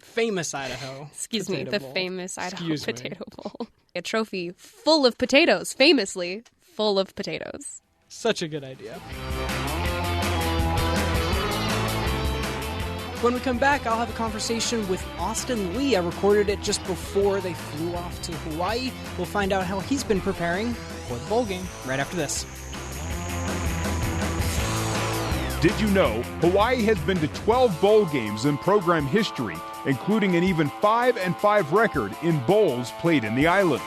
Famous Idaho. Excuse me, the Bowl. famous Idaho Excuse me. Potato Bowl. A trophy full of potatoes, famously full of potatoes. Such a good idea. When we come back, I'll have a conversation with Austin Lee. I recorded it just before they flew off to Hawaii. We'll find out how he's been preparing for the bowl game right after this. Did you know Hawaii has been to 12 bowl games in program history, including an even 5-5 record in bowls played in the islands?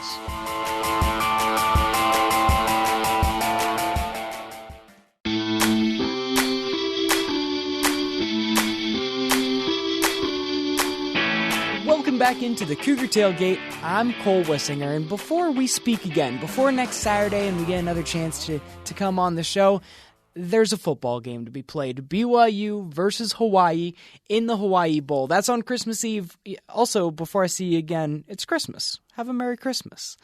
Welcome back into the Cougar Tailgate. I'm Cole Wissinger, and before we speak again, before next Saturday and we get another chance to come on the show, there's a football game to be played. BYU versus Hawaii in the Hawaii Bowl. That's on Christmas Eve. Also, before I see you again, it's Christmas. Have a Merry Christmas.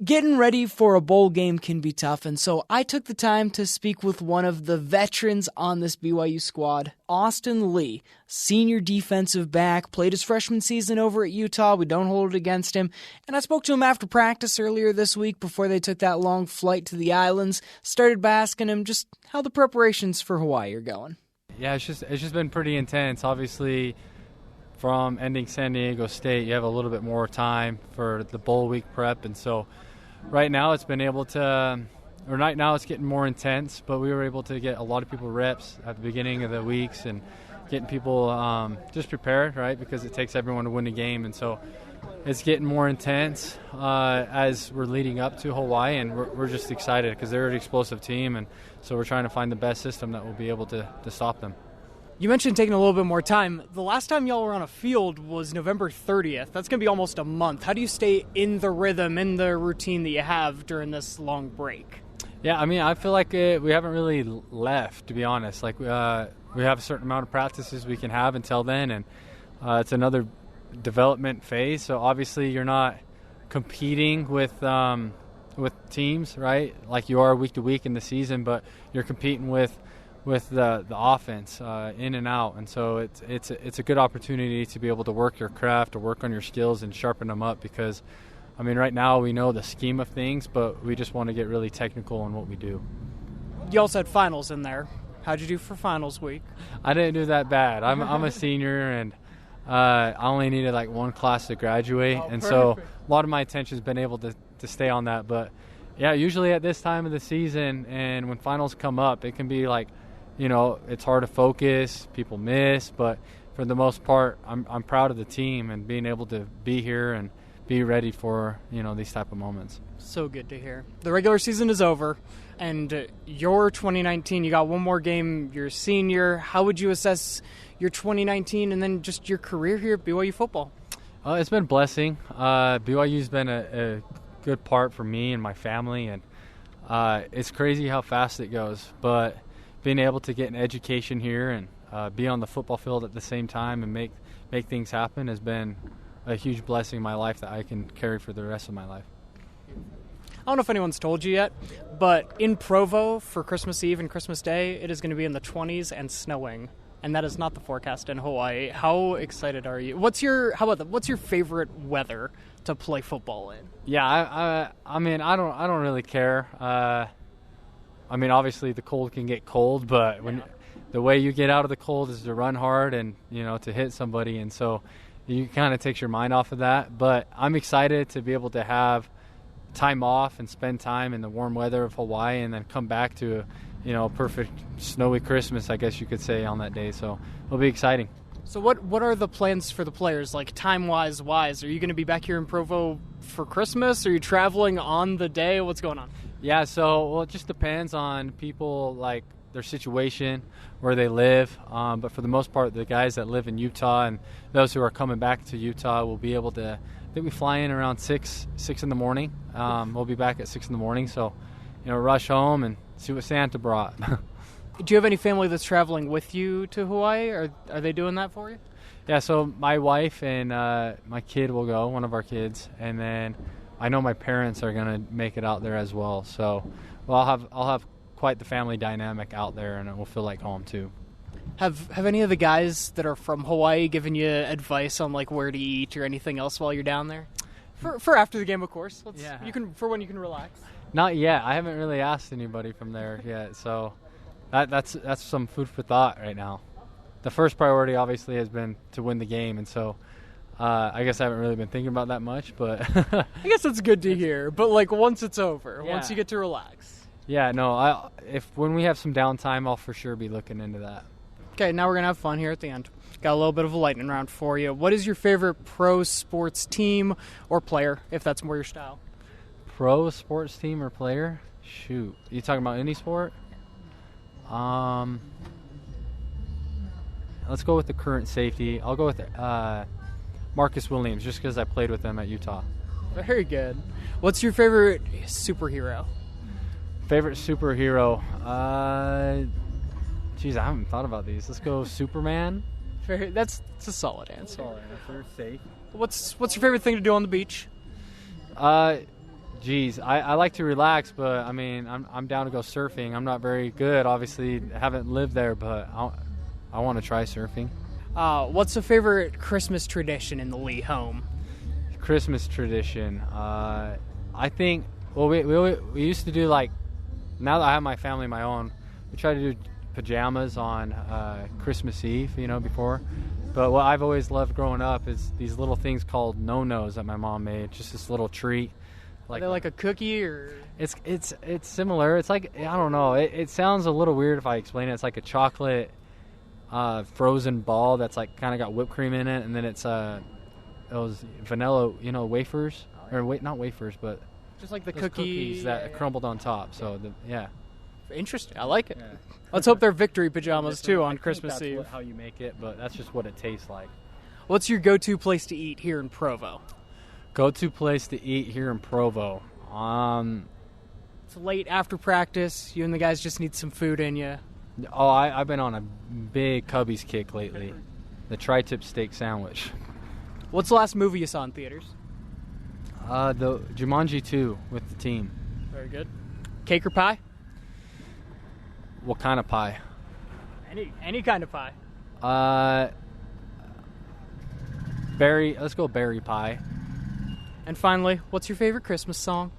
Getting ready for a bowl game can be tough, and so I took the time to speak with one of the veterans on this BYU squad, Austin Lee, senior defensive back, played his freshman season over at Utah. We don't hold it against him. And I spoke to him after practice earlier this week before they took that long flight to the islands. Started by asking him just how the preparations for Hawaii are going. Yeah, it's just been pretty intense. Obviously, from ending San Diego State, you have a little bit more time for the bowl week prep, and so right now it's getting more intense, but we were able to get a lot of people reps at the beginning of the weeks and getting people just prepared, right, because it takes everyone to win a game. And so it's getting more intense as we're leading up to Hawaii, and we're just excited because they're an explosive team, and so we're trying to find the best system that will be able to stop them. You mentioned taking a little bit more time. The last time y'all were on a field was November 30th. That's going to be almost a month. How do you stay in the rhythm, in the routine that you have during this long break? Yeah, I mean, I feel like we haven't really left, to be honest. Like, we have a certain amount of practices we can have until then, and it's another development phase. So obviously you're not competing with teams, right, like you are week to week in the season, but you're competing with the offense in and out, and so it's a good opportunity to be able to work your craft or work on your skills and sharpen them up, because I mean right now we know the scheme of things, but we just want to get really technical in what we do. You also had finals in there. How'd you do for finals week? I didn't do that bad. I'm a senior, and I only needed like one class to graduate, and so a lot of my attention's been able to stay on that. But yeah, usually at this time of the season and when finals come up, it can be like, you know, it's hard to focus, people miss, but for the most part, I'm proud of the team and being able to be here and be ready for, you know, these type of moments. So good to hear. The regular season is over, and your 2019, you got one more game, you're a senior. How would you assess your 2019 and then just your career here at BYU football? It's been a blessing. BYU's been a good part for me and my family, and it's crazy how fast it goes, but being able to get an education here and be on the football field at the same time and make things happen has been a huge blessing in my life that I can carry for the rest of my life. I don't know if anyone's told you yet, but in Provo for Christmas Eve and Christmas Day, it is going to be in the 20s and snowing, and that is not the forecast in Hawaii. How excited are you? What's your favorite weather to play football in? Yeah, I mean, I don't really care. I mean, obviously the cold can get cold, but the way you get out of the cold is to run hard and, you know, to hit somebody, and so you kind of takes your mind off of that. But I'm excited to be able to have time off and spend time in the warm weather of Hawaii, and then come back to a perfect snowy Christmas, I guess you could say, on that day. So it'll be exciting. So what are the plans for the players, like time-wise? Are you going to be back here in Provo for Christmas? Are you traveling on the day? What's going on? Yeah, so it just depends on people, like their situation, where they live. But for the most part, the guys that live in Utah and those who are coming back to Utah will be able to. I think we fly in around 6 in the morning. We'll be back at 6 in the morning, so rush home and see what Santa brought. Do you have any family that's traveling with you to Hawaii, or are they doing that for you? Yeah, so my wife and my kid will go, one of our kids, and then I know my parents are going to make it out there as well. So I'll have quite the family dynamic out there, and it will feel like home too. Have any of the guys that are from Hawaii given you advice on like where to eat or anything else while you're down there? For after the game, of course. You can for when you can relax. Not yet. I haven't really asked anybody from there yet, so that's some food for thought right now. The first priority obviously has been to win the game, and so I guess I haven't really been thinking about that much, but I guess that's good to hear. But like once it's over, once you get to relax. Yeah, no. When we have some downtime, I'll for sure be looking into that. Okay, now we're going to have fun here at the end. Got a little bit of a lightning round for you. What is your favorite pro sports team or player, if that's more your style? Pro sports team or player? Shoot. You talking about any sport? Let's go with the current safety. I'll go with Marcus Williams, just because I played with him at Utah. Very good. What's your favorite superhero? Favorite superhero? Geez, I haven't thought about these. Let's go Superman. That's a solid answer. Safe. What's your favorite thing to do on the beach? Geez, I like to relax, but I mean, I'm down to go surfing. I'm not very good, obviously. Haven't lived there, but I want to try surfing. What's a favorite Christmas tradition in the Lee home? Christmas tradition. I think. Well, we used to do like. Now that I have my family of my own, we try to do pajamas on Christmas Eve, before. But what I've always loved growing up is these little things called no-nos that my mom made. Just this little treat. Are they like a cookie or? It's similar. It's like, I don't know. It sounds a little weird if I explain it. It's like a chocolate frozen ball that's like kind of got whipped cream in it, and then it's those vanilla, wafers not wafers, but just like the cookies that crumbled on top. So interesting. I like it. Yeah. Let's hope they're victory pajamas too on Christmas Eve. That's how you make it, but that's just what it tastes like. What's your go-to place to eat here in Provo? Go-to place to eat here in Provo. It's late after practice. You and the guys just need some food in you. Oh, I've been on a big Cubbies kick lately. The tri-tip steak sandwich. What's the last movie you saw in theaters? The Jumanji 2 with the team. Very good. Cake or pie? What kind of pie? Any kind of pie. Let's go berry pie. And finally, what's your favorite Christmas song?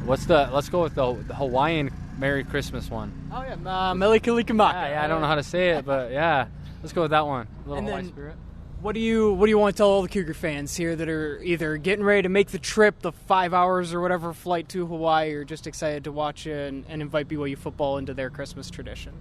Let's go with the Hawaiian Merry Christmas one. Oh yeah, Mele Kalikimaka. Yeah, I don't know how to say it, but yeah, let's go with that one. A little Hawaii spirit. What do you want to tell all the Cougar fans here that are either getting ready to make the trip, the 5 hours or whatever flight to Hawaii, or just excited to watch and invite BYU football into their Christmas tradition?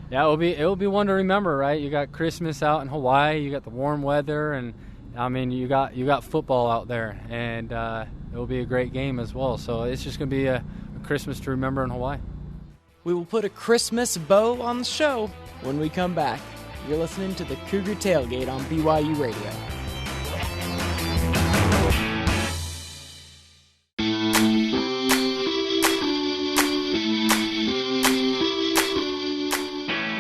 Yeah, it will be one to remember, right? You got Christmas out in Hawaii, you got the warm weather, and I mean you got football out there, and it will be a great game as well. So it's just going to be a Christmas to remember in Hawaii. We will put a Christmas bow on the show when we come back. You're listening to the Cougar Tailgate on BYU Radio.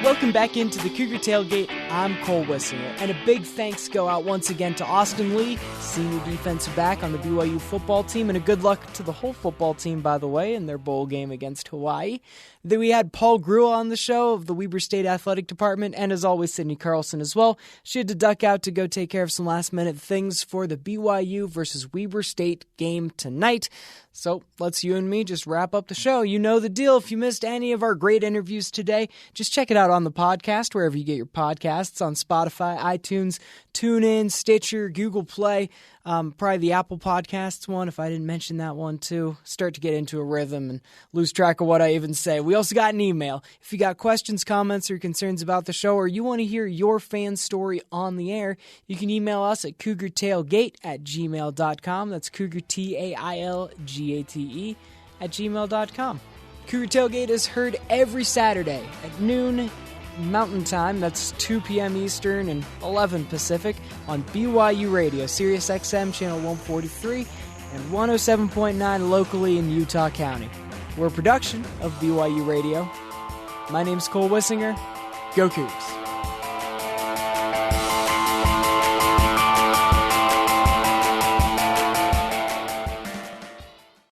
Welcome back into the Cougar Tailgate. I'm Cole Wissinger, and a big thanks go out once again to Austin Lee, senior defensive back on the BYU football team, and a good luck to the whole football team, by the way, in their bowl game against Hawaii. Then we had Paul Grua on the show of the Weber State Athletic Department, and as always, Sydney Carlson as well. She had to duck out to go take care of some last-minute things for the BYU versus Weber State game tonight. So let's you and me just wrap up the show. You know the deal. If you missed any of our great interviews today, just check it out on the podcast, wherever you get your podcasts. podcasts on Spotify, iTunes, TuneIn, Stitcher, Google Play, probably the Apple Podcasts one, if I didn't mention that one too. Start to get into a rhythm and lose track of what I even say. We also got an email. If you got questions, comments, or concerns about the show, or you want to hear your fan story on the air, you can email us at cougartailgate@gmail.com. That's cougartailgate @gmail.com. Cougar Tailgate is heard every Saturday at noon Mountain Time. That's 2 p.m. Eastern and 11 Pacific on BYU Radio, Sirius XM Channel 143 and 107.9 locally in Utah County. We're a production of BYU Radio. My name's Cole Wissinger. Go Cougs.